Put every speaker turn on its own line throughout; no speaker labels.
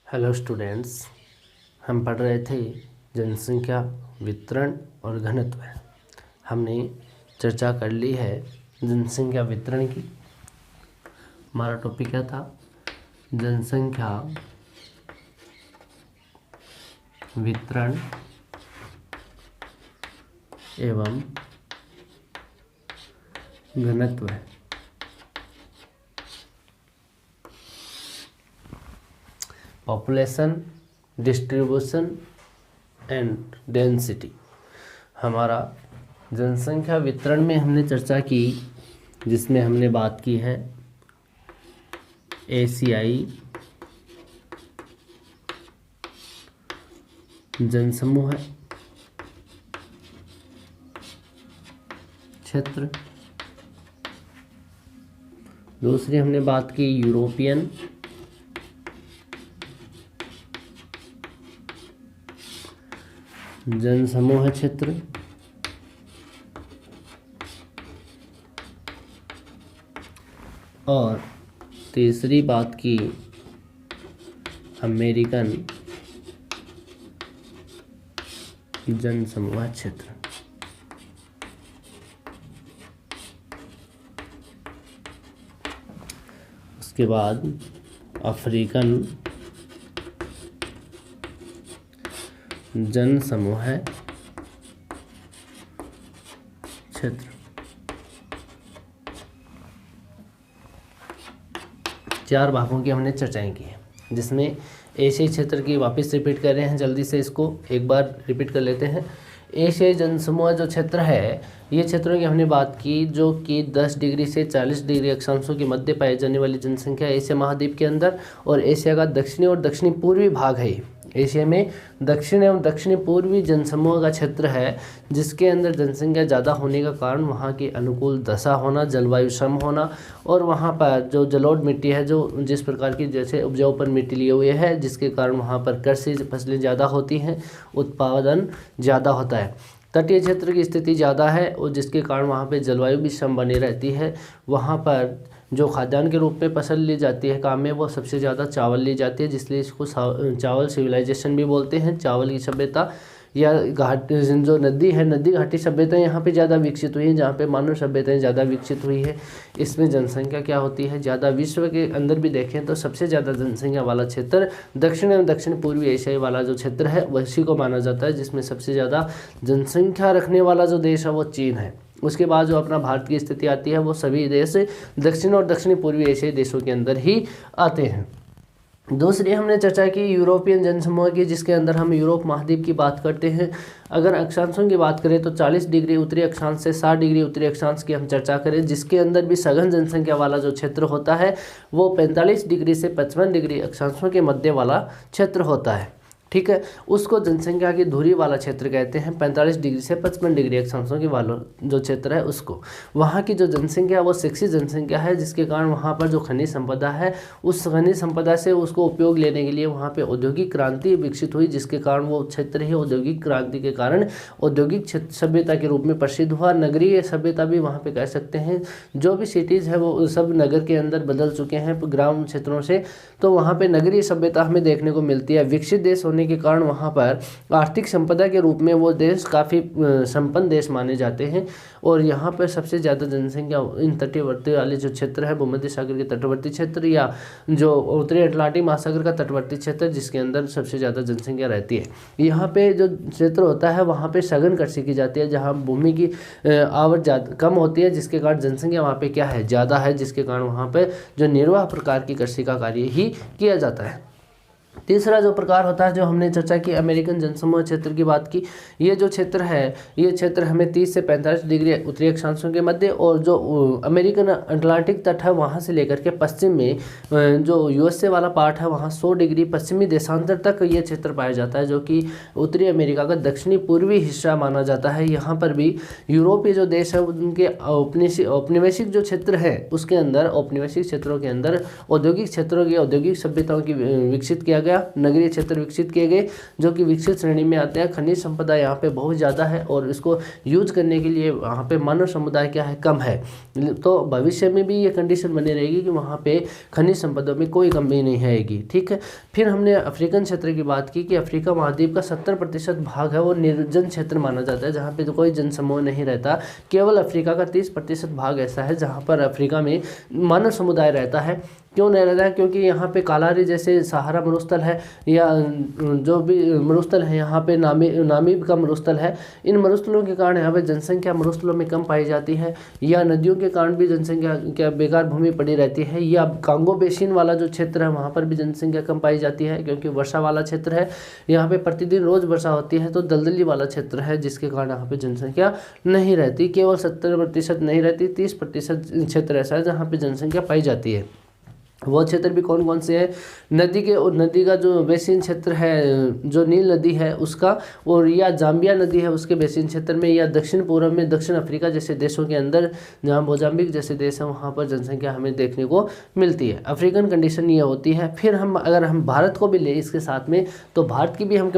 Hello students, हम पढ़ रहे थे जनसंख्या वितरण और घनत्व। हमने चर्चा कर ली है जनसंख्या वितरण की। हमारा टॉपिक क्या था? जनसंख्या वितरण एवं घनत्व। Population, distribution and density. हमारा जनसंख्या वितरण में हमने चर्चा की, जिसमें हमने बात की है एशियाई जनसमूह क्षेत्र। दूसरी हमने बात की यूरोपियन जनसमूह क्षेत्र। और तीसरी बात की अमेरिकन जनसमूह क्षेत्र। उसके बाद अफ्रीकन जनसमूह क्षेत्र। चार भागों की हमने चर्चाएं की हैं, जिसमें एशियाई क्षेत्र की वापस रिपीट कर रहे हैं। जल्दी से इसको एक बार रिपीट कर लेते हैं। एशियाई जनसमूह जो क्षेत्र है, ये क्षेत्रों की हमने बात की जो कि 10 डिग्री से 40 डिग्री अक्षांशों के मध्य पाई जाने वाली जनसंख्या एशिया महाद्वीप के अंदर और एशिया का दक्षिणी और दक्षिणी पूर्वी भाग है। एशिया में दक्षिण एवं दक्षिणी पूर्वी जनसमूह का क्षेत्र है, जिसके अंदर जनसंख्या ज़्यादा होने का कारण वहाँ की अनुकूल दशा होना, जलवायु सम होना और वहाँ पर जो जलोढ़ मिट्टी है, जो जिस प्रकार की जैसे उपजाऊपन मिट्टी लिए हुए है, जिसके कारण वहाँ पर कृषि फसलें ज़्यादा होती हैं, उत्पादन ज़्यादा होता है। तटीय क्षेत्र की स्थिति ज़्यादा है और जिसके कारण वहाँ पे जलवायु भी सम बनी रहती है। वहाँ पर जो खाद्यान्न के रूप में फसल ली जाती है काम में, वो सबसे ज़्यादा चावल ली जाती है, जिसलिए इसको चावल सिविलाइजेशन भी बोलते हैं। चावल की सभ्यता या घाट जो नदी है, नदी घाटी सभ्यताएं यहाँ पे ज़्यादा विकसित हुई हैं, जहाँ पे मानव सभ्यताएं ज़्यादा विकसित हुई है। इसमें जनसंख्या क्या होती है ज़्यादा। विश्व के अंदर भी देखें तो सबसे ज़्यादा जनसंख्या वाला क्षेत्र दक्षिण एवं दक्षिण पूर्वी एशियाई वाला जो क्षेत्र है, वही को माना जाता है, जिसमें सबसे ज़्यादा जनसंख्या रखने वाला जो देश है वो चीन है। उसके बाद जो अपना भारत की स्थिति आती है, वो सभी देश दक्षिण और दक्षिणी पूर्वी एशियाई देशों के अंदर ही आते हैं। दूसरी हमने चर्चा की यूरोपियन जनसमूह की, जिसके अंदर हम यूरोप महाद्वीप की बात करते हैं। अगर अक्षांशों की बात करें तो 40 डिग्री उत्तरी अक्षांश से 60 डिग्री उत्तरी अक्षांश की हम चर्चा करें, जिसके अंदर भी सघन जनसंख्या वाला जो क्षेत्र होता है वो 45 डिग्री से 55 डिग्री अक्षांशों के मध्य वाला क्षेत्र होता है। ठीक है, उसको जनसंख्या की धुरी वाला क्षेत्र कहते हैं। 45 डिग्री से 55 डिग्री अक्षांशों के वाला जो क्षेत्र है उसको, वहाँ की जो जनसंख्या वो शिक्षित जनसंख्या है, जिसके कारण वहाँ पर जो खनिज संपदा है, उस खनिज संपदा से उसको उपयोग लेने के लिए वहाँ पे औद्योगिक क्रांति विकसित हुई, जिसके कारण वो क्षेत्र ही औद्योगिक क्रांति के कारण औद्योगिक सभ्यता के रूप में प्रसिद्ध हुआ। नगरीय सभ्यता भी वहाँ पे कह सकते हैं, जो भी सिटीज़ है वो सब नगर के अंदर बदल चुके हैं ग्राम क्षेत्रों से, तो वहाँ पे नगरीय सभ्यता हमें देखने को मिलती है। विकसित देश होने के कारण वहाँ पर आर्थिक संपदा के रूप में वो देश काफ़ी संपन्न देश माने जाते हैं। और यहाँ पर सबसे ज़्यादा जनसंख्या इन तटवर्ती वाले जो क्षेत्र है, भूमध्य सागर के तटवर्ती क्षेत्र या जो उत्तरी अटलांटिक महासागर का तटवर्ती क्षेत्र, जिसके अंदर सबसे ज़्यादा जनसंख्या रहती है। यहाँ पे जो क्षेत्र होता है वहाँ पे सघन कृषि की जाती है, जहाँ भूमि की आवक ज़्यादा कम होती है, जिसके कारण जनसंख्या वहाँ पे क्या है ज़्यादा है, जिसके कारण वहाँ पे जो निर्वाह प्रकार की कृषि का कार्य ही किया जाता है। तीसरा जो प्रकार होता है, जो हमने चर्चा की अमेरिकन जनसमूह क्षेत्र की बात की, ये जो क्षेत्र है, ये क्षेत्र हमें 30 से 45 डिग्री उत्तरी अक्षांशों के मध्य और जो अमेरिकन अटलांटिक तट है वहाँ से लेकर के पश्चिम में जो यूएसए वाला पार्ट है, वहाँ 100 डिग्री पश्चिमी देशांतर तक ये क्षेत्र पाया जाता है, जो कि उत्तरी अमेरिका का दक्षिणी पूर्वी हिस्सा माना जाता है। यहाँ पर भी यूरोपीय जो देश है उनके औपनिवेशिक जो क्षेत्र है, उसके अंदर औपनिवेशिक क्षेत्रों के अंदर औद्योगिक क्षेत्रों की औद्योगिक सभ्यताओं की विकसित किया गया गया, नगरीय क्षेत्र विकसित किए गए जो कि विकसित श्रेणी में आते हैं। खनिज संपदा यहाँ पे बहुत ज़्यादा है और इसको यूज करने के लिए वहाँ पे मानव समुदाय क्या है, कम है। तो भविष्य में भी ये कंडीशन बनी रहेगी कि वहाँ पे खनिज संपदा में कोई कमी नहीं आएगी। ठीक है। फिर हमने अफ्रीकन क्षेत्र की बात की कि अफ्रीका महाद्वीप का 70% भाग है वो निर्जन क्षेत्र माना जाता है, जहाँ पे तो कोई जनसमूह नहीं रहता। केवल अफ्रीका का 30% भाग ऐसा है जहाँ पर अफ्रीका में मानव समुदाय रहता है। क्यों नहीं रहता है? क्योंकि यहाँ पे कालारी जैसे सहारा मरुस्थल है या जो भी मरुस्थल है, यहाँ पे नामीब का मरुस्थल है। इन मरुस्थलों के कारण यहाँ पे जनसंख्या मरुस्थलों में कम पाई जाती है, या नदियों के कारण भी जनसंख्या क्या बेकार भूमि पड़ी रहती है, या कांगो बेसिन वाला जो क्षेत्र है वहाँ पर भी जनसंख्या कम पाई जाती है क्योंकि वर्षा वाला क्षेत्र है। यहाँ पे प्रतिदिन रोज वर्षा होती है, तो दलदली वाला क्षेत्र है जिसके कारण यहाँ पे जनसंख्या नहीं रहती। केवल 70% नहीं रहती, 30% क्षेत्र ऐसा है जहाँ पे जनसंख्या पाई जाती है। वो क्षेत्र भी कौन कौन से हैं? नदी का जो बेसिन क्षेत्र है, जो नील नदी है उसका, और या जाम्बिया नदी है उसके बेसिन क्षेत्र में, या दक्षिण पूर्व में दक्षिण अफ्रीका जैसे देशों के अंदर जहाँ मोजाम्बिक जैसे देश है वहाँ पर जनसंख्या हमें देखने को मिलती है। अफ्रीकन कंडीशन ये होती है। फिर अगर हम भारत को भी ले इसके साथ में, तो भारत की भी हम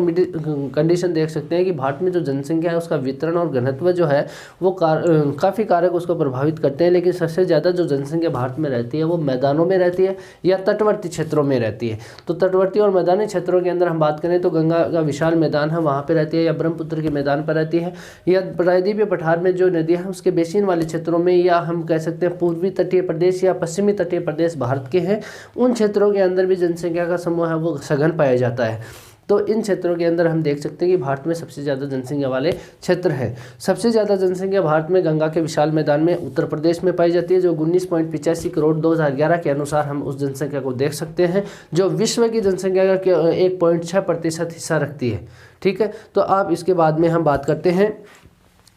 कंडीशन देख सकते हैं कि भारत में जो जनसंख्या है उसका वितरण और घनत्व जो है वो काफ़ी कारक उसको प्रभावित करते हैं। लेकिन सबसे ज़्यादा जो जनसंख्या भारत में रहती है वो मैदानों में रहती है या तटवर्ती क्षेत्रों में रहती है। तो तटवर्ती और मैदानी क्षेत्रों के अंदर हम बात करें तो गंगा का विशाल मैदान है वहाँ पे रहती है, या ब्रह्मपुत्र के मैदान पर रहती है, या प्रायद्वीपीय पठार में जो नदियाँ हैं उसके बेसिन वाले क्षेत्रों में, या हम कह सकते हैं पूर्वी तटीय प्रदेश या पश्चिमी तटीय प्रदेश भारत के हैं, उन क्षेत्रों के अंदर भी जनसंख्या का समूह है वो सघन पाया जाता है। तो इन क्षेत्रों के अंदर हम देख सकते हैं कि भारत में सबसे ज़्यादा जनसंख्या वाले क्षेत्र हैं। सबसे ज़्यादा जनसंख्या भारत में गंगा के विशाल मैदान में उत्तर प्रदेश में पाई जाती है, जो 19.85 करोड़ 2011 के अनुसार हम उस जनसंख्या को देख सकते हैं, जो विश्व की जनसंख्या का 1.6% हिस्सा रखती है। ठीक है। तो आप इसके बाद में हम बात करते हैं,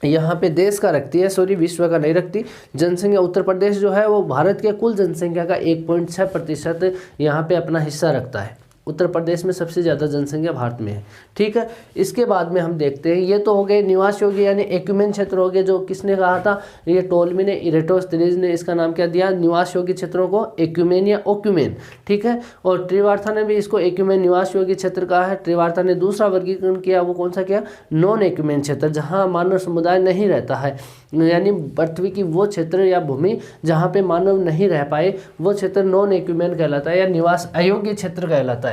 यहाँ पे देश का रखती है, सॉरी विश्व का नहीं रखती। जनसंख्या उत्तर प्रदेश जो है वो भारत के कुल जनसंख्या का 1.6% यहाँ पे अपना हिस्सा रखता है। उत्तर प्रदेश में सबसे ज़्यादा जनसंख्या भारत में है। ठीक है। इसके बाद में हम देखते हैं, ये तो हो गए निवास योग्य यानी एक्यूमेन क्षेत्र हो गए, जो किसने कहा था, ये टोलमी ने, इरेटोस्थनीज ने इसका नाम क्या दिया, निवास योग्य क्षेत्रों को एक्यूमेन या ओक्यूमेन। ठीक है। और त्रिवार्था ने भी इसको एक्यूमेन निवास योग्य क्षेत्र कहा है। त्रिवार्था ने दूसरा वर्गीकरण किया, वो कौन सा किया, नॉन एक्यूमेन क्षेत्र, जहाँ मानव समुदाय नहीं रहता है, यानी पृथ्वी की वो क्षेत्र या भूमि जहाँ पे मानव नहीं रह पाए वो क्षेत्र नॉन एक्यूमेन कहलाता है या निवास अयोग्य क्षेत्र कहलाता है।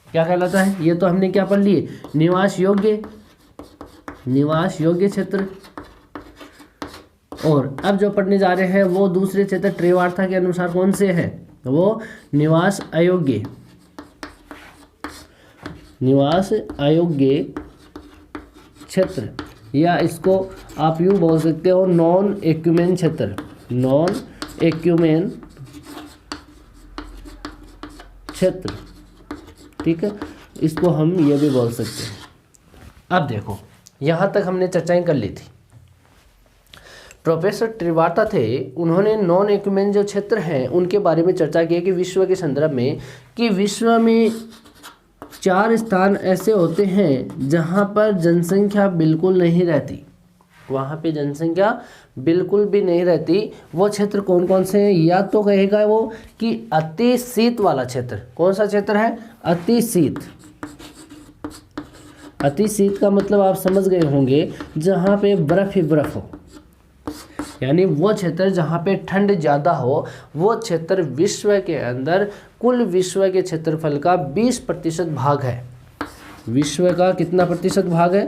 क्या कहलाता है? ये तो हमने क्या पढ़ लिए, निवास योग्य क्षेत्र। और अब जो पढ़ने जा रहे हैं वो दूसरे क्षेत्र त्रिवार्था के अनुसार कौन से हैं, वो निवास अयोग्य क्षेत्र, या इसको आप यूँ बोल सकते हो नॉन एक्यूमेन क्षेत्र, नॉन एक्यूमेन क्षेत्र। ठीक है। इसको हम ये भी बोल सकते हैं। अब देखो, यहाँ तक हमने चर्चाएं कर ली थी। प्रोफेसर त्रिवार्था थे, उन्होंने नॉन एक्यूमेन जो क्षेत्र हैं उनके बारे में चर्चा की कि विश्व के संदर्भ में, कि विश्व में 4 स्थान ऐसे होते हैं जहाँ पर जनसंख्या बिल्कुल नहीं रहती, वहाँ पे जनसंख्या बिल्कुल भी नहीं रहती। वो क्षेत्र कौन कौन से हैं? या तो कहेगा वो कि अति शीत वाला क्षेत्र। कौन सा क्षेत्र है? अति शीत। अति शीत का मतलब आप समझ गए होंगे, जहाँ पे बर्फ ही बर्फ हो, यानी वो क्षेत्र जहाँ पे ठंड ज़्यादा हो। वो क्षेत्र विश्व के अंदर कुल विश्व के क्षेत्रफल का 20% भाग है। विश्व का कितना प्रतिशत भाग है?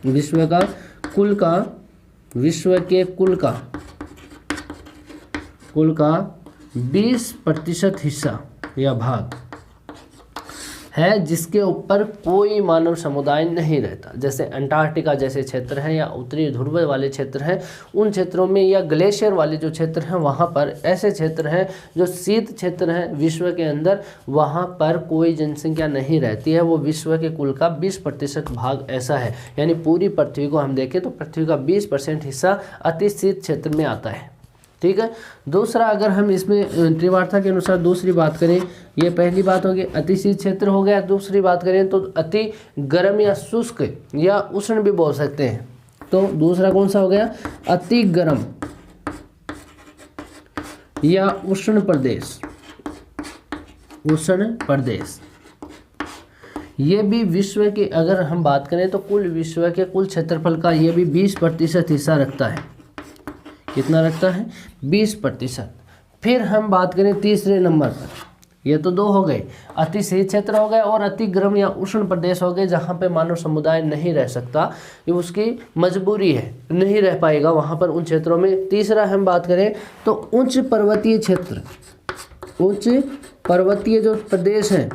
विश्व के कुल का 20% हिस्सा या भाग है जिसके ऊपर कोई मानव समुदाय नहीं रहता। जैसे अंटार्कटिका जैसे क्षेत्र हैं या उत्तरी ध्रुव वाले क्षेत्र हैं, उन क्षेत्रों में, या ग्लेशियर वाले जो क्षेत्र हैं वहाँ पर ऐसे क्षेत्र हैं जो शीत क्षेत्र हैं विश्व के अंदर, वहाँ पर कोई जनसंख्या नहीं रहती है। वो विश्व के कुल का 20% भाग ऐसा है, यानी पूरी पृथ्वी को हम देखें तो पृथ्वी का 20% हिस्सा अति शीत क्षेत्र में आता है। ठीक है। दूसरा, अगर हम इसमें त्रिवार्था के अनुसार दूसरी बात करें, ये पहली बात होगी अति शीत क्षेत्र हो गया। दूसरी बात करें तो अति गर्म या शुष्क या उष्ण भी बोल सकते हैं। तो दूसरा कौन सा हो गया? अति गर्म या उष्ण प्रदेश। ये भी विश्व के, अगर हम बात करें तो कुल विश्व के कुल क्षेत्रफल का ये भी 20% हिस्सा रखता है। कितना रखता है? 20%। फिर हम बात करें तीसरे नंबर पर, ये तो दो हो गए, अति शीत क्षेत्र हो गए और अति गर्म या उष्ण प्रदेश हो गए, जहाँ पे मानव समुदाय नहीं रह सकता, ये उसकी मजबूरी है, नहीं रह पाएगा वहाँ पर उन क्षेत्रों में। तीसरा हम बात करें तो उच्च पर्वतीय क्षेत्र, उच्च पर्वतीय जो प्रदेश हैं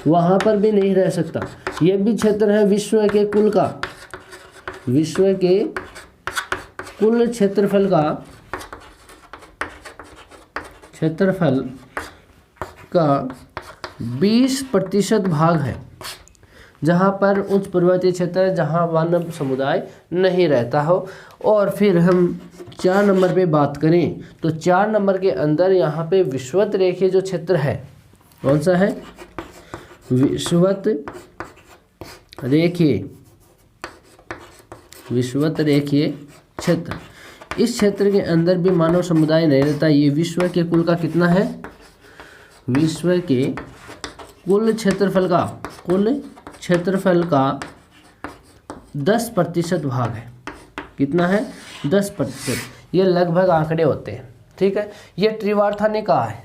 वहाँ पर भी नहीं रह सकता। ये भी क्षेत्र है विश्व के कुल का, विश्व के कुल क्षेत्रफल का 20% भाग है, जहाँ पर उच्च पर्वतीय क्षेत्र है, जहाँ मानव समुदाय नहीं रहता हो। और फिर हम 4 नंबर पे बात करें तो 4 नंबर के अंदर यहाँ पे विषुवत रेखीय जो क्षेत्र है, कौन सा है? विषुवत रेखीय क्षेत्र। इस क्षेत्र के अंदर भी मानव समुदाय नहीं रहता। ये विश्व के कुल का कितना है? विश्व के कुल क्षेत्रफल का 10% भाग है। कितना है? 10%। ये लगभग आंकड़े होते हैं, ठीक है। ये ट्रिवार्था ने कहा है,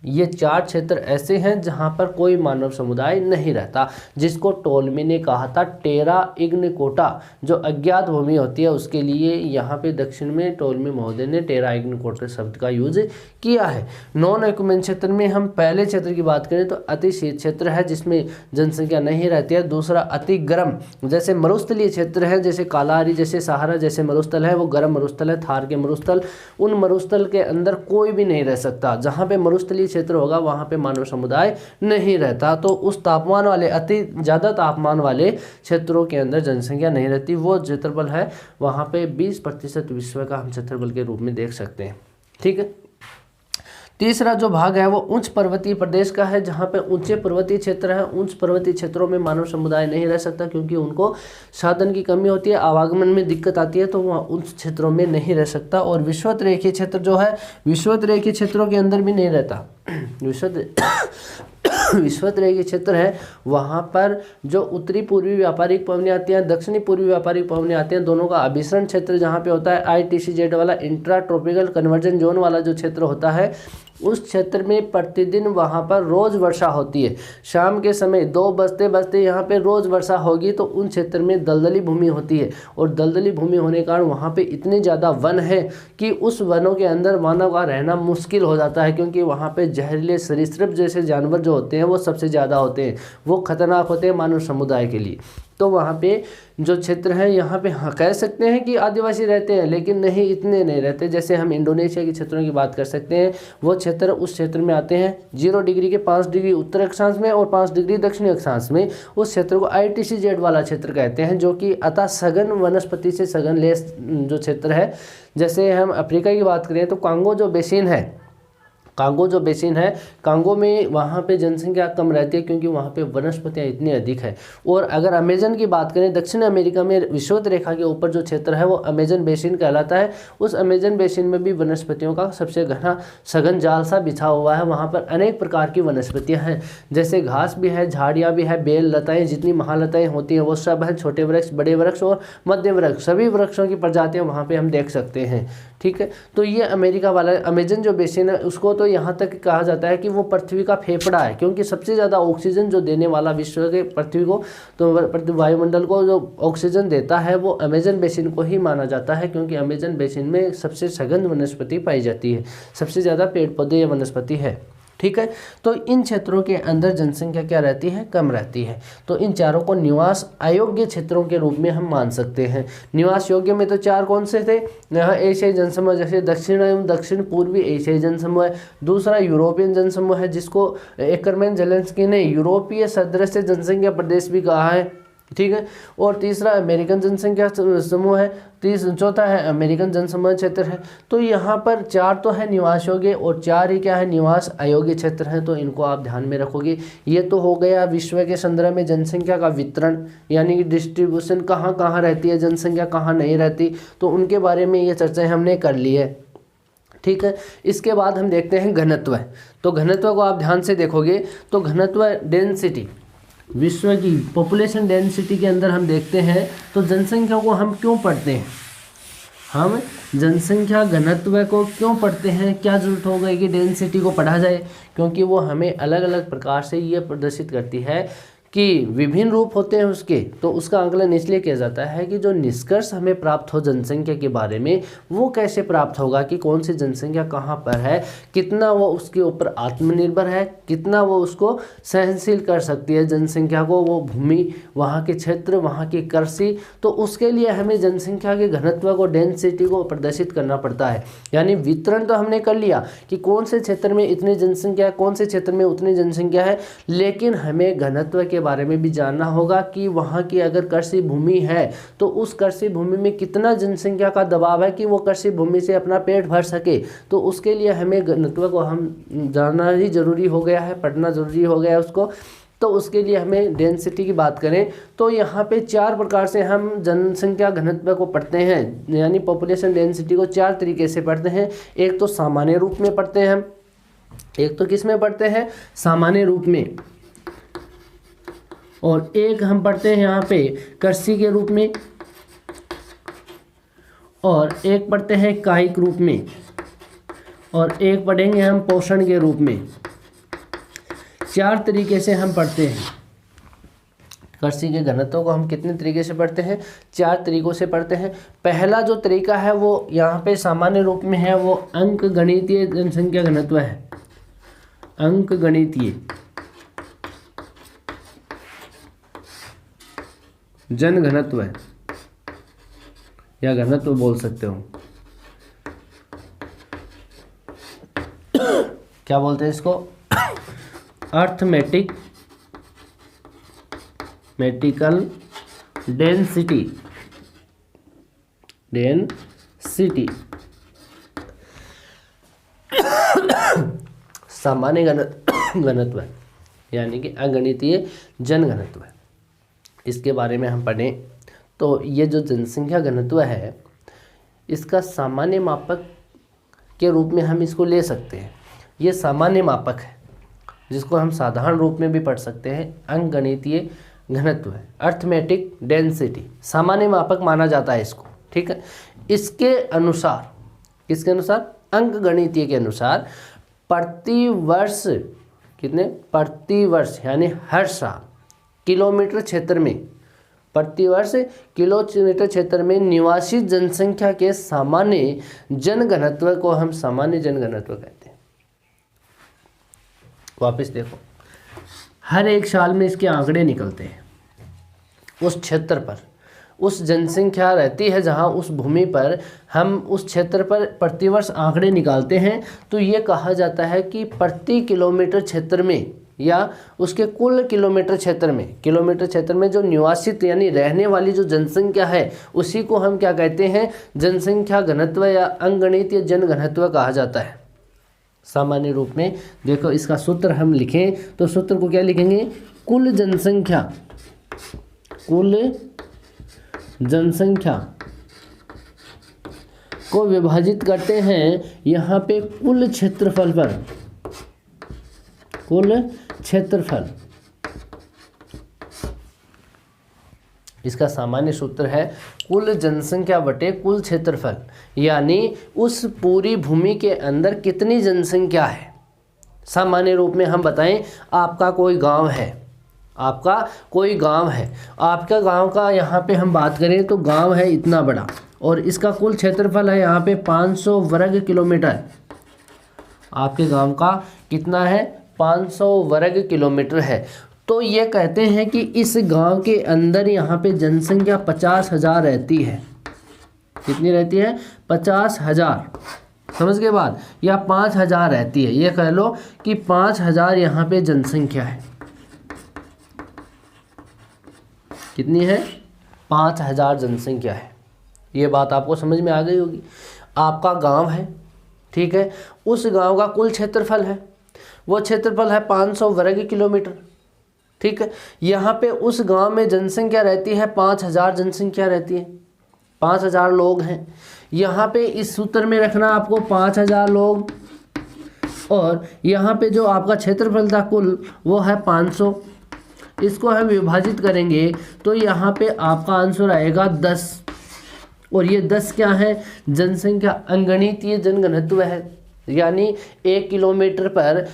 ये 4 क्षेत्र ऐसे हैं जहाँ पर कोई मानव समुदाय नहीं रहता, जिसको टोलमी ने कहा था टेरा इग्निकोटा, जो अज्ञात भूमि होती है उसके लिए यहाँ पे दक्षिण में टोलमी महोदय ने टेरा इग्निकोटा शब्द का यूज किया है। नॉन एक्यूमेन क्षेत्र में हम पहले क्षेत्र की बात करें तो अति शीत क्षेत्र है, जिसमें जनसंख्या नहीं रहती है। दूसरा अति गर्म, जैसे मरुस्थलीय क्षेत्र है, जैसे कालाहारी, जैसे सहारा जैसे मरुस्थल है, वो गर्म मरुस्थल है, थार के मरुस्थल। उन मरुस्थल के अंदर कोई भी नहीं रह सकता। जहाँ पे मरुस्थलीय क्षेत्र होगा वहाँ पे मानव समुदाय नहीं रहता। तो उस तापमान वाले, अति ज़्यादा तापमान वाले क्षेत्रों के अंदर जनसंख्या नहीं रहती। वो क्षेत्रफल है वहाँ पे 20% विश्व का हम क्षेत्रफल के रूप में देख सकते हैं, ठीक है। तीसरा जो भाग है वो उच्च पर्वतीय प्रदेश का है, जहाँ पे ऊंचे पर्वतीय क्षेत्र है। उच्च पर्वतीय क्षेत्रों में मानव समुदाय नहीं रह सकता, क्योंकि उनको साधन की कमी होती है, आवागमन में दिक्कत आती है, तो वहाँ उन क्षेत्रों में नहीं रह सकता। और विषुवत रेखीय क्षेत्र जो है, विषुवत रेखीय क्षेत्रों के अंदर भी नहीं रहता। विषुवत रेखीय क्षेत्र है, वहाँ पर जो उत्तरी पूर्वी व्यापारिक पवनें आती हैं, दक्षिणी पूर्वी व्यापारिक पवनें आती हैं, दोनों का अभिसरण क्षेत्र जहाँ पे होता है, ITCZ वाला इंट्रा ट्रॉपिकल कन्वर्जन जोन वाला जो क्षेत्र होता है, उस क्षेत्र में प्रतिदिन वहाँ पर रोज़ वर्षा होती है। शाम के समय 2 बजते बजते यहाँ पे रोज़ वर्षा होगी, तो उन क्षेत्र में दलदली भूमि होती है, और दलदली भूमि होने के कारण वहाँ पे इतने ज़्यादा वन है कि उस वनों के अंदर मानव का रहना मुश्किल हो जाता है, क्योंकि वहाँ पे जहरीले सरीसृप जैसे जानवर जो होते हैं वो सबसे ज़्यादा होते हैं, वो खतरनाक होते हैं मानव समुदाय के लिए। तो वहाँ पे जो क्षेत्र है, यहाँ पे हाँ कह सकते हैं कि आदिवासी रहते हैं, लेकिन नहीं, इतने नहीं रहते। जैसे हम इंडोनेशिया के क्षेत्रों की बात कर सकते हैं, वो क्षेत्र उस क्षेत्र में आते हैं 0 डिग्री के 5 डिग्री उत्तर अक्षांश में और 5 डिग्री दक्षिणी अक्षांश में। उस क्षेत्र को ITCZ वाला क्षेत्र कहते हैं, जो कि अतः सघन वनस्पति से सघन लेस जो क्षेत्र है। जैसे हम अफ्रीका की बात करें तो कांगो जो बेसिन है, कांगो में वहाँ पे जनसंख्या कम रहती है, क्योंकि वहाँ पे वनस्पतियाँ इतनी अधिक है। और अगर अमेजन की बात करें, दक्षिण अमेरिका में विषुवत रेखा के ऊपर जो क्षेत्र है वो अमेजन बेसिन कहलाता है। उस अमेजन बेसिन में भी वनस्पतियों का सबसे घना सघन जाल सा बिछा हुआ है। वहाँ पर अनेक प्रकार की वनस्पतियाँ हैं, जैसे घास भी है, झाड़ियाँ भी है, बेल, लताएँ, जितनी महालताएँ होती हैं वो सब है, छोटे वृक्ष, बड़े वृक्ष और मध्य वृक्ष, सभी वृक्षों की प्रजातियाँ वहाँ पर हम देख सकते हैं, ठीक है। तो ये अमेरिका वाला अमेजन जो बेसिन है, उसको तो यहाँ तक कहा जाता है कि वो पृथ्वी का फेफड़ा है, क्योंकि सबसे ज़्यादा ऑक्सीजन जो देने वाला विश्व के पृथ्वी को, तो वायुमंडल को जो ऑक्सीजन देता है वो अमेजन बेसिन को ही माना जाता है, क्योंकि अमेजन बेसिन में सबसे सघन वनस्पति पाई जाती है, सबसे ज़्यादा पेड़ पौधे या वनस्पति है, ठीक है। तो इन क्षेत्रों के अंदर जनसंख्या क्या रहती है? कम रहती है। तो इन चारों को निवास अयोग्य क्षेत्रों के रूप में हम मान सकते हैं। निवास योग्य में तो 4 कौन से थे? यहाँ एशियाई जनसमूह, जैसे दक्षिण एवं दक्षिण पूर्वी एशियाई जनसमूह है। दूसरा यूरोपियन जनसमूह है, जिसको एकरमैन जेलेंस्की ने यूरोपीय सदृश जनसंख्या प्रदेश भी कहा है, ठीक है। और तीसरा अमेरिकन जनसंख्या समूह है, चौथा है अमेरिकन जनसमूह क्षेत्र है। तो यहाँ पर 4 तो है निवास योग्य और 4 ही क्या है? निवास अयोग्य क्षेत्र हैं। तो इनको आप ध्यान में रखोगे। ये तो हो गया विश्व के संदर्भ में जनसंख्या का वितरण, यानी कि डिस्ट्रीब्यूशन, कहाँ कहाँ रहती है जनसंख्या, कहाँ नहीं रहती, तो उनके बारे में ये चर्चाएं हमने कर ली है, ठीक है। इसके बाद हम देखते हैं घनत्व। तो घनत्व को आप ध्यान से देखोगे तो घनत्व, डेंसिटी, विश्व की पॉपुलेशन डेंसिटी के अंदर हम देखते हैं तो जनसंख्या को हम क्यों पढ़ते हैं, हम जनसंख्या घनत्व को क्यों पढ़ते हैं, क्या जरूरत हो गई कि डेंसिटी को पढ़ा जाए, क्योंकि वो हमें अलग अलग प्रकार से ये प्रदर्शित करती है कि विभिन्न रूप होते हैं उसके, तो उसका आंकलन इसलिए किया जाता है कि जो निष्कर्ष हमें प्राप्त हो जनसंख्या के बारे में वो कैसे प्राप्त होगा कि कौन सी जनसंख्या कहाँ पर है, कितना वो उसके ऊपर आत्मनिर्भर है, कितना वो उसको सहनशील कर सकती है जनसंख्या को, वो भूमि, वहाँ के क्षेत्र, वहाँ की कृषि, तो उसके लिए हमें जनसंख्या के घनत्व को, डेंसिटी को प्रदर्शित करना पड़ता है। यानी वितरण तो हमने कर लिया कि कौन से क्षेत्र में इतनी जनसंख्या है, कौन से क्षेत्र में उतनी जनसंख्या है, लेकिन हमें घनत्व के बारे में भी जानना होगा कि वहाँ की अगर कृषि भूमि है तो उस कृषि भूमि में कितना जनसंख्या का दबाव है कि वो कृषि भूमि से अपना पेट भर सके, तो उसके लिए हमें घनत्व को हम जानना ही जरूरी हो गया है, पढ़ना जरूरी हो गया है उसको। तो उसके लिए हमें डेंसिटी की बात करें तो यहाँ पे 4 प्रकार से हम जनसंख्या घनत्व को पढ़ते हैं, यानी पॉपुलेशन डेंसिटी को 4 तरीके से पढ़ते हैं। एक तो सामान्य रूप में पढ़ते हैं हम, एक तो किस में पढ़ते हैं, सामान्य रूप में, और एक हम पढ़ते हैं यहाँ पे कृषि के रूप में, और एक पढ़ते हैं कायिक रूप में, और एक पढ़ेंगे हम पोषण के रूप में। 4 तरीके से हम पढ़ते हैं। कृषि के घनत्व को हम कितने तरीके से पढ़ते हैं, 4 तरीकों से पढ़ते हैं। पहला जो तरीका है वो यहाँ पे सामान्य रूप में है, वो अंक गणितीय जनसंख्या घनत्व है, अंक गणितीय जन घनत्व है, या घनत्व बोल सकते हो, क्या बोलते हैं इसको, अर्थमेटिक मेटिकल डेंसिटी, सामान्य घनत्व यानी कि अगणितीय जन घनत्व। इसके बारे में हम पढ़ें तो ये जो जनसंख्या घनत्व है इसका सामान्य मापक के रूप में हम इसको ले सकते हैं। ये सामान्य मापक है जिसको हम साधारण रूप में भी पढ़ सकते हैं, अंकगणितीय घनत्व है, अर्थमेटिक डेंसिटी, सामान्य मापक माना जाता है इसको, ठीक है। इसके अनुसार, किसके अनुसार, अंकगणितीय के अनुसार प्रति वर्ष, कितने, प्रति वर्ष यानी हर साल किलोमीटर क्षेत्र में, प्रतिवर्ष किलोमीटर क्षेत्र में निवासी जनसंख्या के सामान्य जन घनत्व को हम सामान्य जन घनत्व कहते हैं। वापस देखो, हर एक साल में इसके आंकड़े निकलते हैं, उस क्षेत्र पर उस जनसंख्या रहती है जहां, उस भूमि पर हम उस क्षेत्र पर प्रतिवर्ष आंकड़े निकालते हैं, तो ये कहा जाता है कि प्रति किलोमीटर क्षेत्र में या उसके कुल किलोमीटर क्षेत्र में जो निवासित यानी रहने वाली जो जनसंख्या है उसी को हम क्या कहते हैं, जनसंख्या घनत्व या अंकगणितीय जन घनत्व कहा जाता है। सामान्य रूप में देखो, इसका सूत्र हम लिखें तो सूत्र को क्या लिखेंगे, कुल जनसंख्या को विभाजित करते हैं यहाँ पे कुल क्षेत्रफल पर, कुल क्षेत्रफल, इसका सामान्य सूत्र है कुल जनसंख्या बटे कुल क्षेत्रफल, यानी उस पूरी भूमि के अंदर कितनी जनसंख्या है। सामान्य रूप में हम बताएं, आपका कोई गांव है, आपका गांव का यहाँ पे हम बात करें तो गांव है इतना बड़ा और इसका कुल क्षेत्रफल है यहाँ पे 500 वर्ग किलोमीटर। आपके गांव का कितना है, 500 वर्ग किलोमीटर है। तो ये कहते हैं कि इस गांव के अंदर यहाँ पे जनसंख्या 50,000 रहती है। कितनी रहती है, 50,000, समझ के बाद, या 5,000 रहती है। ये कह लो कि 5,000 यहाँ पे जनसंख्या है। कितनी है, 5,000 जनसंख्या है। ये बात आपको समझ में आ गई होगी। आपका गांव है, ठीक है, उस गांव का कुल क्षेत्रफल है, वो क्षेत्रफल है 500 वर्ग किलोमीटर, ठीक है। यहाँ पे उस गांव में जनसंख्या रहती है 5,000 जनसंख्या रहती है, 5,000 लोग हैं। यहाँ पे इस सूत्र में रखना आपको 5,000 लोग, और यहाँ पे जो आपका क्षेत्रफल था कुल वो है 500, इसको हम विभाजित करेंगे तो यहाँ पे आपका आंसर आएगा 10। और ये 10 क्या है? जनसंख्या, अगणितीय जनघनत्व है। यानी 1 किलोमीटर पर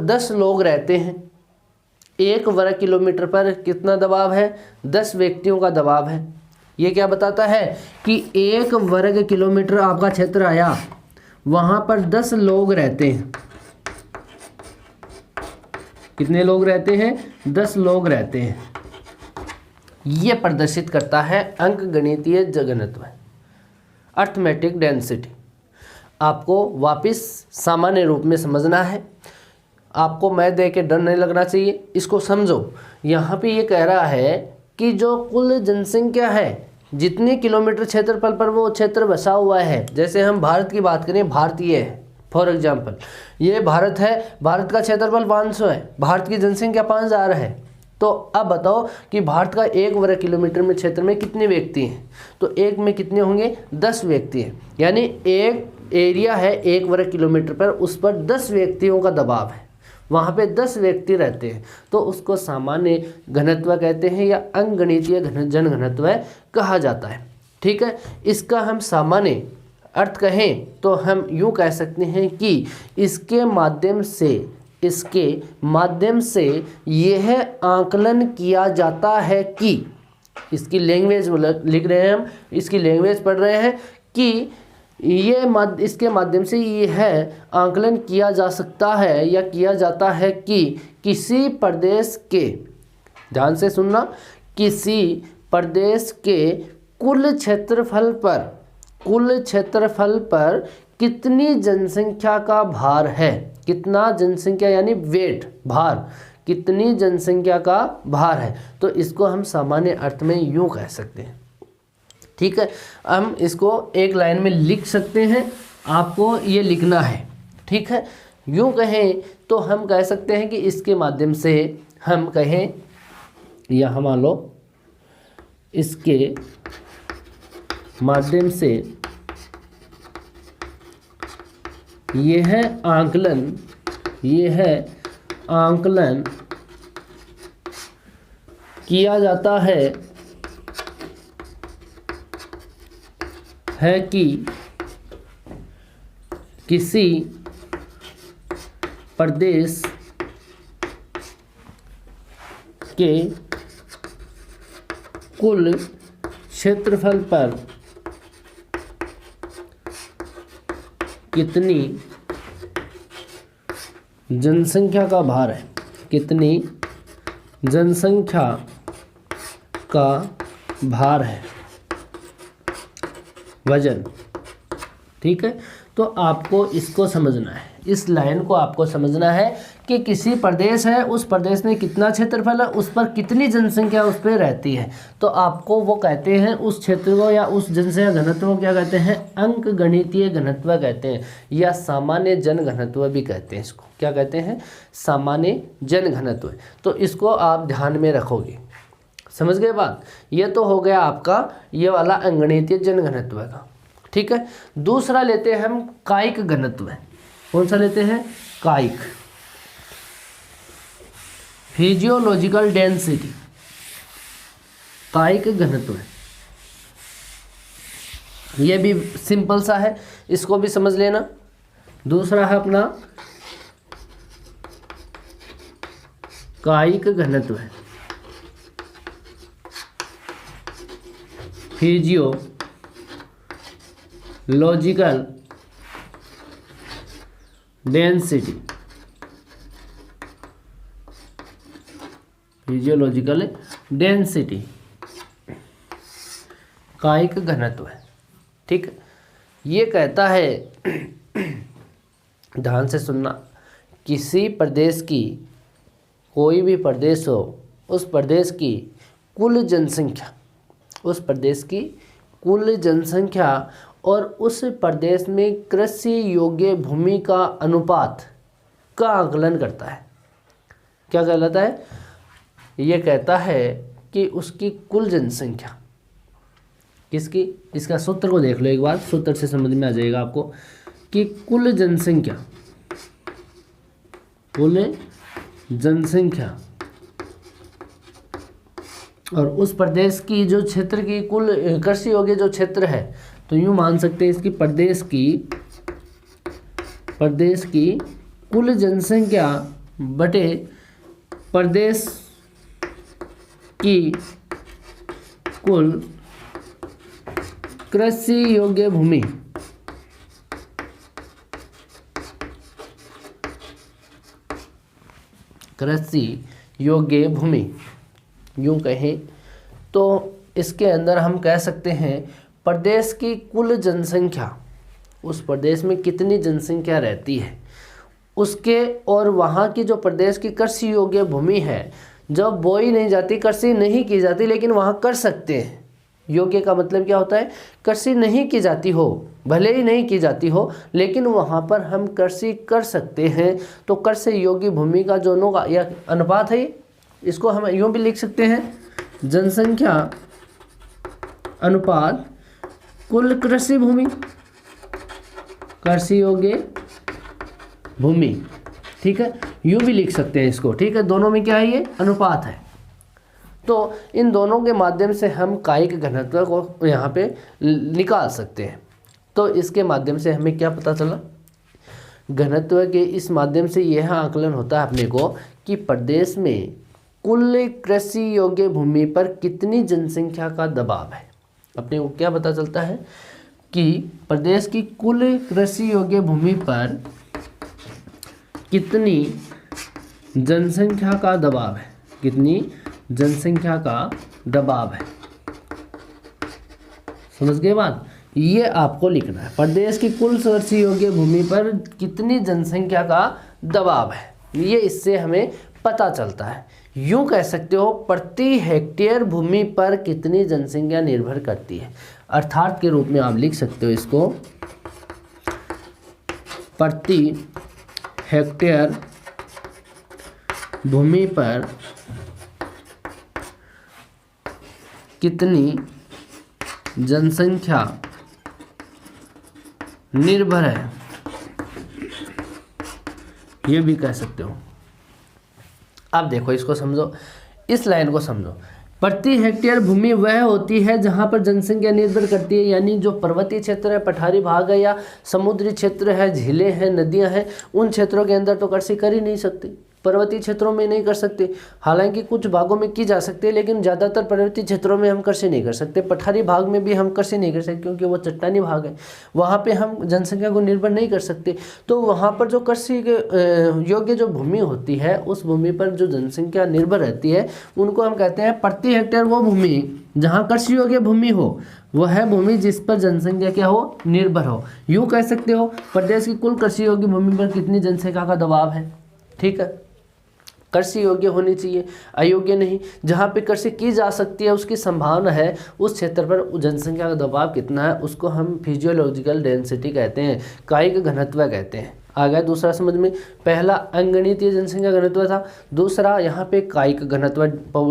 10 लोग रहते हैं। 1 वर्ग किलोमीटर पर कितना दबाव है? 10 व्यक्तियों का दबाव है। ये क्या बताता है कि 1 वर्ग किलोमीटर आपका क्षेत्र आया, वहाँ पर 10 लोग रहते हैं। कितने लोग रहते हैं? 10 लोग रहते हैं। ये प्रदर्शित करता है अंकगणितीय घनत्व, अर्थमेटिक डेंसिटी। आपको वापस सामान्य रूप में समझना है। आपको मैं दे के डर नहीं लगना चाहिए, इसको समझो। यहाँ पे ये कह रहा है कि जो कुल जनसंख्या है, जितने किलोमीटर क्षेत्रफल पर वो क्षेत्र बसा हुआ है, जैसे हम भारत की बात करें, भारत ये है फॉर एग्जांपल, ये भारत है, भारत का क्षेत्रफल 500 है, भारत की जनसंख्या 5000 है। तो अब बताओ कि भारत का 1 वर्ग किलोमीटर में क्षेत्र में कितने व्यक्ति हैं? तो 1 में कितने होंगे? 10 व्यक्ति हैं। यानी एक एरिया है 1 वर्ग किलोमीटर पर, उस पर 10 व्यक्तियों का दबाव है, वहाँ पे 10 व्यक्ति रहते हैं, तो उसको सामान्य घनत्व कहते हैं या अंकगणितीय जनघनत्व कहा जाता है। ठीक है, इसका हम सामान्य अर्थ कहें तो हम यूँ कह सकते हैं कि इसके माध्यम से यह आकलन किया जाता है कि, इसकी लैंग्वेज लिख रहे हैं हम, इसकी लैंग्वेज पढ़ रहे हैं कि इसके माध्यम से यह आकलन किया जा सकता है या किया जाता है कि किसी प्रदेश के, ध्यान से सुनना, किसी प्रदेश के कुल क्षेत्रफल पर कितनी जनसंख्या का भार है। कितना जनसंख्या यानी वेट, भार, कितनी जनसंख्या का भार है। तो इसको हम सामान्य अर्थ में यूँ कह सकते हैं। ठीक है, हम इसको एक लाइन में लिख सकते हैं, आपको ये लिखना है। ठीक है, यूँ कहें तो हम कह सकते हैं कि इसके माध्यम से हम कहें, या मान लो इसके माध्यम से यह आकलन किया जाता है कि किसी प्रदेश के कुल क्षेत्रफल पर कितनी जनसंख्या का भार है, कितनी जनसंख्या का भार है, वजन। ठीक है, तो आपको इसको समझना है, इस लाइन को आपको समझना है कि किसी प्रदेश है, उस प्रदेश में कितना क्षेत्रफल है, उस पर कितनी जनसंख्या उस पर रहती है। तो आपको वो कहते हैं, उस क्षेत्र को या उस जनसंख्या घनत्व को क्या कहते हैं? अंकगणितीय घनत्व कहते हैं, या सामान्य जन घनत्व भी कहते हैं। इसको क्या कहते हैं? सामान्य जन घनत्व। तो इसको आप ध्यान में रखोगे। समझ गए बात? ये तो हो गया आपका ये वाला अंगणितीय जन घनत्व का। ठीक है, दूसरा लेते हैं हम कायिक घनत्व। कौन सा लेते हैं? कायिक, फिजियोलॉजिकल डेंसिटी, कायिक घनत्व। ये भी सिंपल सा है, इसको भी समझ लेना। दूसरा है अपना कायिक घनत्व, फिजियोलॉजिकल डेंसिटी, फिजियोलॉजिकल डेंसिटी कायिक घनत्व है। ठीक है, ये कहता है, ध्यान से सुनना, किसी प्रदेश की, कोई भी प्रदेश हो, उस प्रदेश की कुल जनसंख्या, उस प्रदेश की कुल जनसंख्या और उस प्रदेश में कृषि योग्य भूमि का अनुपात का आकलन करता है। क्या कहलाता है? ये कहता है कि उसकी कुल जनसंख्या, किसकी? इसका सूत्र को देख लो एक बार, सूत्र से समझ में आ जाएगा आपको कि कुल जनसंख्या और उस प्रदेश की जो क्षेत्र की कुल कृषि योग्य जो क्षेत्र है, तो यूँ मान सकते हैं इसकी प्रदेश की कुल जनसंख्या बटे प्रदेश की कुल कृषि योग्य भूमि, कृषि योग्य भूमि यूँ कहें तो इसके अंदर हम कह सकते हैं प्रदेश की कुल जनसंख्या, उस प्रदेश में कितनी जनसंख्या रहती है उसके, और वहाँ की जो प्रदेश की कृषि योग्य भूमि है, जब बोई नहीं जाती, कृषि नहीं की जाती, लेकिन वहाँ कर सकते हैं। योग्य का मतलब क्या होता है? कृषि नहीं की जाती हो, भले ही नहीं की जाती हो, लेकिन वहाँ पर हम कृषि कर सकते हैं। तो कृषि योग्य भूमि का दोनों का यह अनुपात है। इसको हम यूँ भी लिख सकते हैं, जनसंख्या अनुपात कुल कृषि भूमि, कृषि योग्य भूमि। ठीक है, यूँ भी लिख सकते हैं इसको। ठीक है, दोनों में क्या है? ये अनुपात है। तो इन दोनों के माध्यम से हम कायिक घनत्व को यहाँ पे निकाल सकते हैं। तो इसके माध्यम से हमें क्या पता चला? घनत्व के इस माध्यम से यह आकलन होता है अपने को कि प्रदेश में कुल कृषि योग्य भूमि पर कितनी जनसंख्या का दबाव है। अपने को क्या पता चलता है कि प्रदेश की कुल कृषि योग्य भूमि पर कितनी जनसंख्या का दबाव है, कितनी जनसंख्या का दबाव है। समझ गए बात? ये आपको लिखना है, प्रदेश की कुल कृषि योग्य भूमि पर कितनी जनसंख्या का दबाव है, ये इससे हमें पता चलता है। यूँ कह सकते हो प्रति हेक्टेयर भूमि पर कितनी जनसंख्या निर्भर करती है। अर्थात के रूप में आप लिख सकते हो इसको, प्रति हेक्टेयर भूमि पर कितनी जनसंख्या निर्भर है, ये भी कह सकते हो। अब देखो इसको समझो, इस लाइन को समझो। प्रति हेक्टेयर भूमि वह होती है जहां पर जनसंख्या निर्भर करती है, यानी जो पर्वतीय क्षेत्र है, पठारी भाग है या समुद्री क्षेत्र है, झीलें हैं, नदियां हैं, उन क्षेत्रों के अंदर तो कृषि कर ही नहीं सकते। पर्वतीय क्षेत्रों में नहीं कर सकते, हालांकि कुछ भागों में की जा सकती है, लेकिन ज़्यादातर पर्वतीय क्षेत्रों में हम कृषि नहीं कर सकते। पठारी भाग में भी हम कृषि नहीं कर सकते क्योंकि वो चट्टानी भाग है, वहाँ पे हम जनसंख्या को निर्भर नहीं कर सकते। तो वहाँ पर जो कृषि योग्य जो भूमि होती है, उस भूमि पर जो जनसंख्या निर्भर रहती है, उनको हम कहते हैं प्रति हेक्टेयर वो भूमि जहाँ कृषि योग्य भूमि हो, वह है भूमि जिस पर जनसंख्या क्या हो, निर्भर हो। यूँ कह सकते हो प्रदेश की कुल कृषि योग्य भूमि पर कितनी जनसंख्या का दबाव है। ठीक है, कृषि योग्य होनी चाहिए, अयोग्य नहीं। जहाँ पे कृषि की जा सकती है, उसकी संभावना है, उस क्षेत्र पर जनसंख्या का दबाव कितना है, उसको हम फिजियोलॉजिकल डेंसिटी कहते हैं, कायिक घनत्व कहते हैं। आ गया दूसरा समझ में? पहला अंगणितीय जनसंख्या घनत्व था, दूसरा यहाँ पे कायिक घनत्व,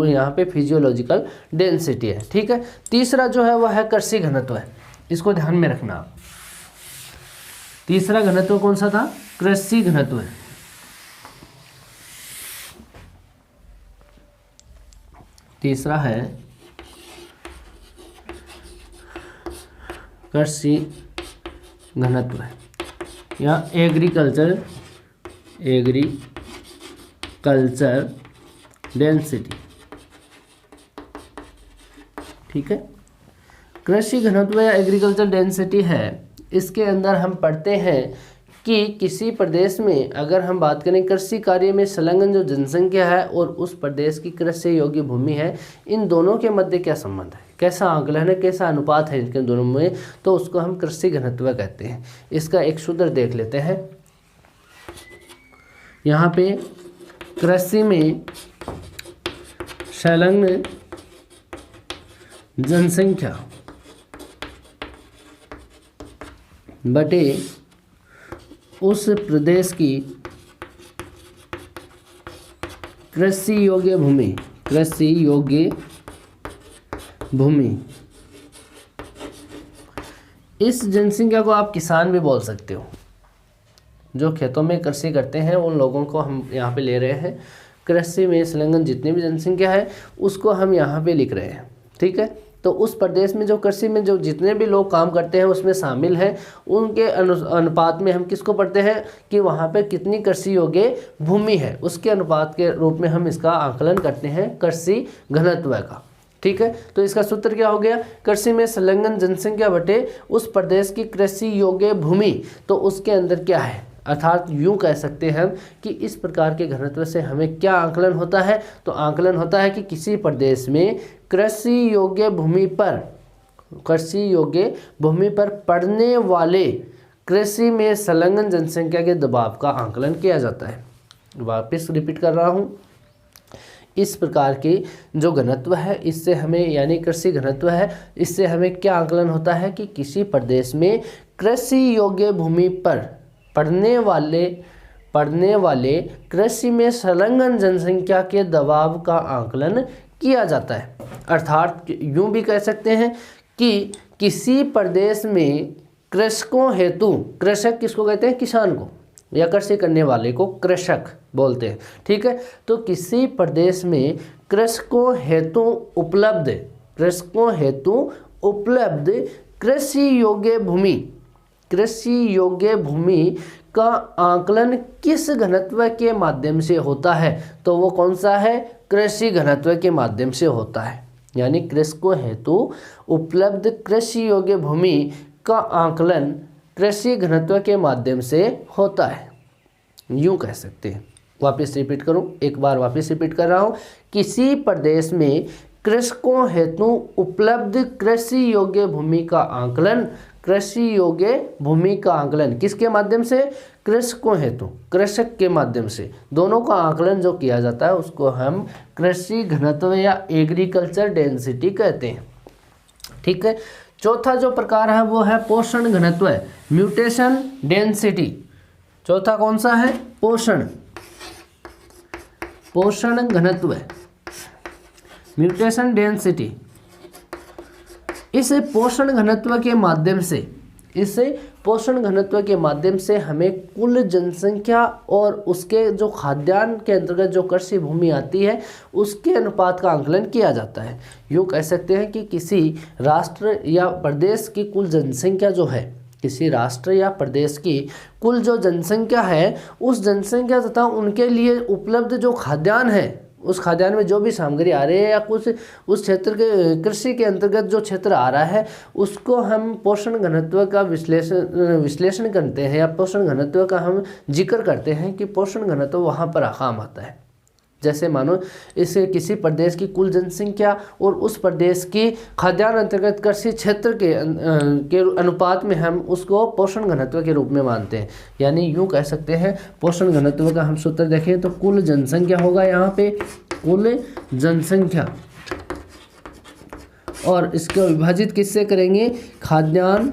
यहाँ पे फिजियोलॉजिकल डेंसिटी है। ठीक है, तीसरा जो है वह है कृषि घनत्व है, इसको ध्यान में रखना आप। तीसरा घनत्व कौन सा था? कृषि घनत्व है। तीसरा है कृषि घनत्व या एग्रीकल्चर डेंसिटी। ठीक है, कृषि घनत्व या एग्रीकल्चर डेंसिटी है। इसके अंदर हम पढ़ते हैं कि किसी प्रदेश में अगर हम बात करें कृषि कार्य में संलग्न जो जनसंख्या है और उस प्रदेश की कृषि योग्य भूमि है, इन दोनों के मध्य क्या संबंध है, कैसा आंकलन है, कैसा अनुपात है इनके दोनों में, तो उसको हम कृषि घनत्व कहते हैं। इसका एक सूत्र देख लेते हैं। यहाँ पे कृषि में संलग्न जनसंख्या बटे उस प्रदेश की कृषि योग्य भूमि, इस जनसंख्या को आप किसान भी बोल सकते हो। जो खेतों में कृषि करते हैं उन लोगों को हम यहाँ पे ले रहे हैं कृषि में संलग्न जितनी भी जनसंख्या है उसको हम यहाँ पे लिख रहे हैं। ठीक है, तो उस प्रदेश में जो कृषि में जो जितने भी लोग काम करते हैं उसमें शामिल हैं, उनके अनुपात में हम किसको पढ़ते हैं कि वहाँ पे कितनी कृषि योग्य भूमि है, उसके अनुपात के रूप में हम इसका आकलन करते हैं कृषि घनत्व का। ठीक है, तो इसका सूत्र क्या हो गया, कृषि में संलग्न जनसंख्या बटे उस प्रदेश की कृषि योग्य भूमि। तो उसके अंदर क्या है, अर्थात यूँ कह सकते हैं कि इस प्रकार के घनत्व से हमें क्या आकलन होता है, तो आकलन होता है कि किसी प्रदेश में कृषि योग्य भूमि पर पड़ने वाले कृषि में संलग्न जनसंख्या के दबाव का आकलन किया जाता है। वापस रिपीट कर रहा हूँ, इस प्रकार की जो घनत्व है इससे हमें, यानी कृषि घनत्व है, इससे हमें क्या आकलन होता है कि किसी प्रदेश में कृषि योग्य भूमि पर पड़ने वाले कृषि में संलग्न जनसंख्या के दबाव का आकलन किया जाता है। अर्थात यूँ भी कह सकते हैं कि किसी प्रदेश में कृषकों हेतु, कृषक किसको कहते हैं, किसान को, या कृषि करने वाले को कृषक बोलते हैं। ठीक है, तो किसी प्रदेश में कृषकों हेतु उपलब्ध कृषि योग्य भूमि का आकलन किस घनत्व के माध्यम से होता है, तो वो कौन सा है, कृषि घनत्व के माध्यम से होता है। यानी कृषकों हेतु उपलब्ध कृषि योग्य भूमि का आकलन कृषि घनत्व के माध्यम से होता है, यूँ कह सकते हैं। वापस रिपीट करूँ, एक बार वापस रिपीट कर रहा हूँ, किसी प्रदेश में कृषकों हेतु उपलब्ध कृषि योग्य भूमि का आकलन किसके माध्यम से, कृषकों हेतु, कृषक के माध्यम से, दोनों का आकलन जो किया जाता है उसको हम कृषि घनत्व या एग्रीकल्चर डेंसिटी कहते हैं। ठीक है, चौथा जो प्रकार है वो है पोषण घनत्व, म्यूटेशन डेंसिटी। चौथा कौन सा है, पोषण घनत्व, म्यूटेशन डेंसिटी। इस पोषण घनत्व के माध्यम से हमें कुल जनसंख्या और उसके जो खाद्यान्न के अंतर्गत जो कृषि भूमि आती है उसके अनुपात का आकलन किया जाता है। यूँ कह सकते हैं कि किसी राष्ट्र या प्रदेश की कुल जनसंख्या जो है, किसी राष्ट्र या प्रदेश की कुल जो जनसंख्या है, उस जनसंख्या तथा उनके लिए उपलब्ध जो खाद्यान्न है, उस खाद्यान्न में जो भी सामग्री आ रही है या कुछ उस क्षेत्र के कृषि के अंतर्गत जो क्षेत्र आ रहा है उसको हम पोषण घनत्व का विश्लेषण करते हैं, या पोषण घनत्व का हम जिक्र करते हैं कि पोषण घनत्व वहाँ पर काम आता है। जैसे मानो इसे किसी प्रदेश की कुल जनसंख्या और उस प्रदेश की खाद्यान्न अंतर्गत कृषि क्षेत्र के अनुपात में हम उसको पोषण घनत्व के रूप में मानते हैं। यानी यूँ कह सकते हैं पोषण घनत्व का हम सूत्र देखें तो कुल जनसंख्या होगा यहाँ पे, कुल जनसंख्या, और इसको विभाजित किससे करेंगे, खाद्यान्न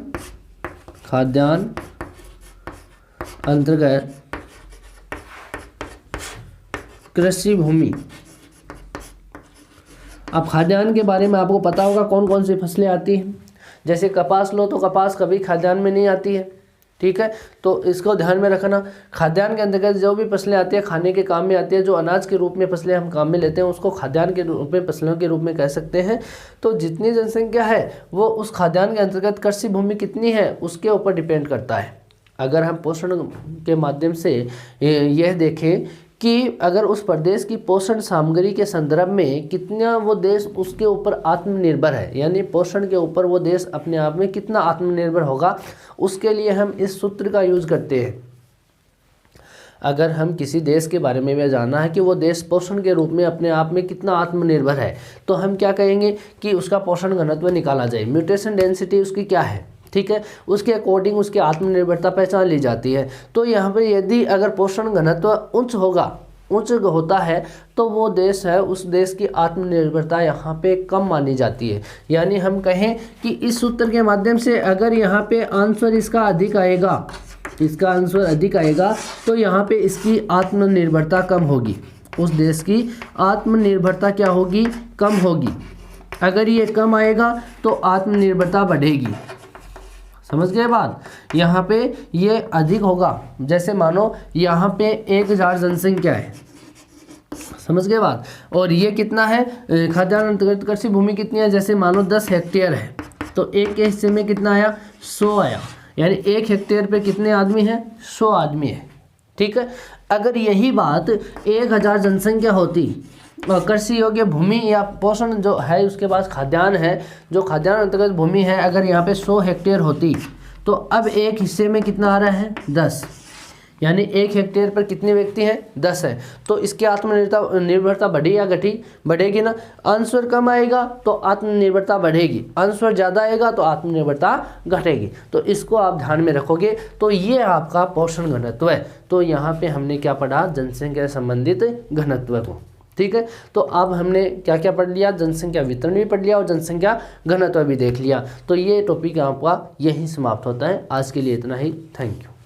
अंतर्गत कृषि भूमि। अब खाद्यान्न के बारे में आपको पता होगा कौन कौन सी फसलें आती हैं। जैसे कपास लो तो कपास कभी खाद्यान्न में नहीं आती है। ठीक है, तो इसको ध्यान में रखना। खाद्यान्न के अंतर्गत जो भी फसलें आती है खाने के काम में आती है, जो अनाज के रूप में फसलें हम काम में लेते हैं उसको खाद्यान्न के रूप में, फसलों के रूप में कह सकते हैं। तो जितनी जनसंख्या है वो उस खाद्यान्न के अंतर्गत कृषि भूमि कितनी है उसके ऊपर डिपेंड करता है। अगर हम पोषण के माध्यम से यह देखें कि अगर उस प्रदेश की पोषण सामग्री के संदर्भ में कितना वो देश उसके ऊपर आत्मनिर्भर है, यानी पोषण के ऊपर वो देश अपने आप में कितना आत्मनिर्भर होगा, उसके लिए हम इस सूत्र का यूज करते हैं। अगर हम किसी देश के बारे में यह जानना है कि वो देश पोषण के रूप में अपने आप में कितना आत्मनिर्भर है, तो हम क्या कहेंगे कि उसका पोषण घनत्व निकाला जाए, म्यूटेशन डेंसिटी उसकी क्या है। ठीक है, उसके अकॉर्डिंग उसकी आत्मनिर्भरता पहचान ली जाती है। तो यहाँ पर यदि अगर पोषण घनत्व उच्च होता है तो वो देश है, उस देश की आत्मनिर्भरता यहाँ पे कम मानी जाती है। यानी हम कहें कि इस सूत्र के माध्यम से अगर यहाँ पे आंसर इसका अधिक आएगा, तो यहाँ पे इसकी आत्मनिर्भरता कम होगी, उस देश की आत्मनिर्भरता क्या होगी, कम होगी। अगर ये कम आएगा तो आत्मनिर्भरता बढ़ेगी। समझ गए बात। यहाँ पे ये अधिक होगा, जैसे मानो यहाँ पे 1000 जनसंख्या है, समझ गए बात। और ये कितना है, खाद्यान्न अंतर्गत कृषि भूमि कितनी है, जैसे मानो 10 हेक्टेयर है तो एक के हिस्से में कितना आया, 100 आया, यानी 1 हेक्टेयर पे कितने आदमी हैं, 100 आदमी है। ठीक है, अगर यही बात 1000 जनसंख्या होती, कृषि योग्य भूमि या पोषण जो है उसके पास खाद्यान्न है, जो खाद्यान्न अंतर्गत भूमि है, अगर यहाँ पे 100 हेक्टेयर होती तो अब एक हिस्से में कितना आ रहा है, 10, यानी 1 हेक्टेयर पर कितने व्यक्ति हैं, 10 है। तो इसकी आत्मनिर्भरता बढ़ी या घटी, बढ़ेगी ना। अंशवर कम आएगा तो आत्मनिर्भरता बढ़ेगी, अंशवर ज़्यादा आएगा तो आत्मनिर्भरता घटेगी। तो इसको आप ध्यान में रखोगे। तो ये आपका पोषण घनत्व है। तो यहाँ पे हमने क्या पढ़ा, जनसंख्या से संबंधित घनत्व को। ठीक है, तो अब हमने क्या क्या पढ़ लिया, जनसंख्या वितरण भी पढ़ लिया और जनसंख्या घनत्व भी देख लिया। तो ये टॉपिक आपका यहीं समाप्त होता है। आज के लिए इतना ही, थैंक यू।